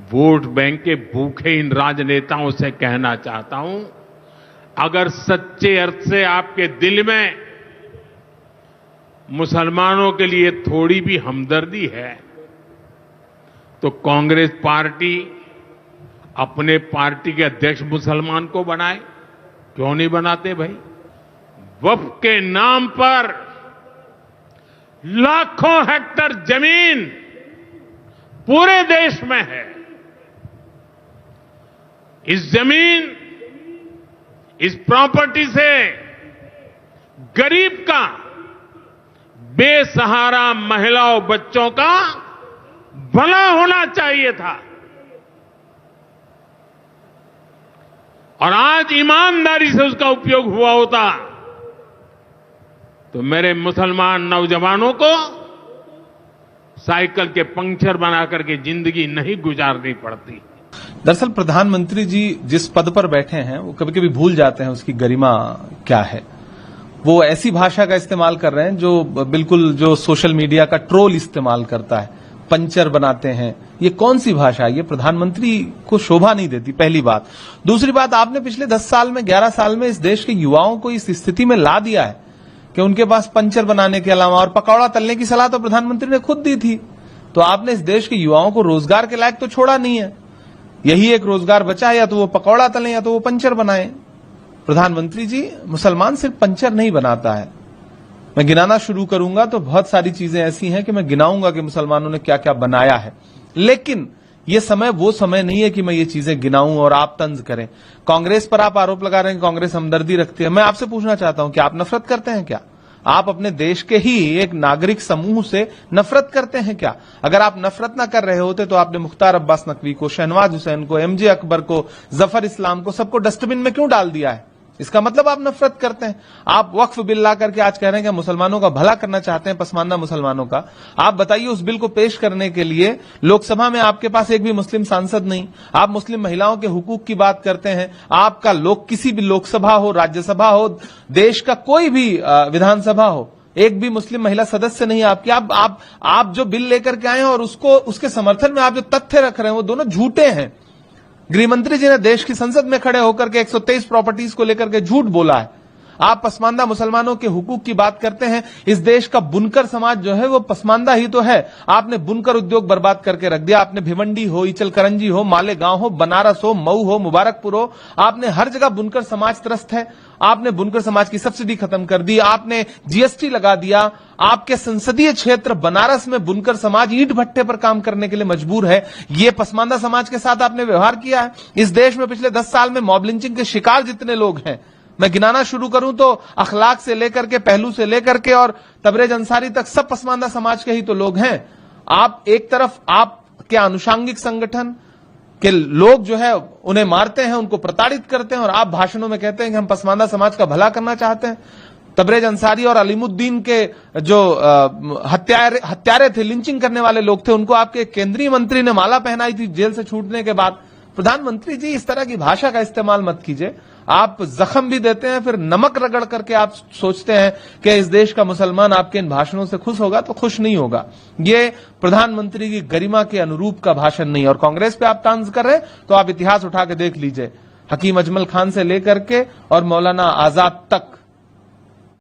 Vote bank के भूखे इन राजनेताओं से कहना चाहता हूं, अगर सच्चे अर्थ से आपके दिल में मुसलमानों के लिए थोड़ी भी हमदर्दी है तो कांग्रेस पार्टी अपने पार्टी के अध्यक्ष मुसलमान को बनाए। क्यों नहीं बनाते भाई? वक्फ के नाम पर लाखों हेक्टेयर जमीन पूरे देश में है। इस जमीन, इस प्रॉपर्टी से गरीब का, बेसहारा महिलाओं बच्चों का भला होना चाहिए था। और आज ईमानदारी से उसका उपयोग हुआ होता तो मेरे मुसलमान नौजवानों को साइकिल के पंक्चर बना करके जिंदगी नहीं गुजारनी पड़ती। दरअसल प्रधानमंत्री जी जिस पद पर बैठे हैं वो कभी कभी भूल जाते हैं उसकी गरिमा क्या है। वो ऐसी भाषा का इस्तेमाल कर रहे हैं जो बिल्कुल जो सोशल मीडिया का ट्रोल इस्तेमाल करता है, पंचर बनाते हैं। ये कौन सी भाषा है? ये प्रधानमंत्री को शोभा नहीं देती, पहली बात। दूसरी बात, आपने पिछले 10 साल में, 11 साल में इस देश के युवाओं को इस स्थिति में ला दिया है कि उनके पास पंचर बनाने के अलावा, और पकौड़ा तलने की सलाह तो प्रधानमंत्री ने खुद दी थी, तो आपने इस देश के युवाओं को रोजगार के लायक तो छोड़ा नहीं है। यही एक रोजगार बचा है, या तो वो पकौड़ा तलें या तो वो पंचर बनाएं। प्रधानमंत्री जी, मुसलमान सिर्फ पंचर नहीं बनाता है। मैं गिनाना शुरू करूंगा तो बहुत सारी चीजें ऐसी हैं कि मैं गिनाऊंगा कि मुसलमानों ने क्या क्या बनाया है, लेकिन ये समय वो समय नहीं है कि मैं ये चीजें गिनाऊं और आप तंज करें। कांग्रेस पर आप आरोप लगा रहे हैं कि कांग्रेस हमदर्दी रखती है। मैं आपसे पूछना चाहता हूं कि आप नफरत करते हैं क्या? आप अपने देश के ही एक नागरिक समूह से नफरत करते हैं क्या? अगर आप नफरत ना कर रहे होते तो आपने मुख्तार अब्बास नकवी को, शहनवाज हुसैन को, एमजे अकबर को, जफर इस्लाम को, सबको डस्टबिन में क्यों डाल दिया है? इसका मतलब आप नफरत करते हैं। आप वक्फ बिल ला करके आज कह रहे हैं कि मुसलमानों का भला करना चाहते हैं, पसमानदा मुसलमानों का। आप बताइए, उस बिल को पेश करने के लिए लोकसभा में आपके पास एक भी मुस्लिम सांसद नहीं। आप मुस्लिम महिलाओं के हुकूक की बात करते हैं। आपका किसी भी लोकसभा हो, राज्यसभा हो, देश का कोई भी विधानसभा हो, एक भी मुस्लिम महिला सदस्य नहीं आपकी। आप जो बिल लेकर के आए हैं और उसके समर्थन में आप जो तथ्य रख रहे हैं वो दोनों झूठे हैं। गृहमंत्री जी ने देश की संसद में खड़े होकर के 123 प्रॉपर्टीज को लेकर के झूठ बोला है। आप पसमानदा मुसलमानों के हुकूक की बात करते हैं। इस देश का बुनकर समाज जो है वो पसमानदा ही तो है। आपने बुनकर उद्योग बर्बाद करके रख दिया। आपने भिवंडी हो, इचलकरंजी हो, मालेगांव हो, बनारस हो, मऊ हो, मुबारकपुर हो, आपने हर जगह बुनकर समाज त्रस्त है। आपने बुनकर समाज की सब्सिडी खत्म कर दी। आपने जीएसटी लगा दिया। आपके संसदीय क्षेत्र बनारस में बुनकर समाज ईंट भट्टे पर काम करने के लिए मजबूर है। ये पसमानदा समाज के साथ आपने व्यवहार किया है। इस देश में पिछले 10 साल में मॉब लिंचिंग के शिकार जितने लोग हैं, मैं गिनाना शुरू करूं तो अखलाक से लेकर के, पहलू से लेकर के और तबरेज अंसारी तक सब पसमानदा समाज के ही तो लोग हैं। आप एक तरफ आपके आनुषांगिक संगठन के लोग जो है उन्हें मारते हैं, उनको प्रताड़ित करते हैं, और आप भाषणों में कहते हैं कि हम पसमानदा समाज का भला करना चाहते हैं। तबरेज अंसारी और अलीमुद्दीन के जो हत्यारे थे, लिंचिंग करने वाले लोग थे, उनको आपके केंद्रीय मंत्री ने माला पहनाई थी जेल से छूटने के बाद। प्रधानमंत्री जी, इस तरह की भाषा का इस्तेमाल मत कीजिए। आप जख्म भी देते हैं, फिर नमक रगड़ करके आप सोचते हैं कि इस देश का मुसलमान आपके इन भाषणों से खुश होगा, तो खुश नहीं होगा। ये प्रधानमंत्री की गरिमा के अनुरूप का भाषण नहीं। और कांग्रेस पे आप तांज कर रहे हैं तो आप इतिहास उठा के देख लीजिए। हकीम अजमल खान से लेकर के और मौलाना आजाद तक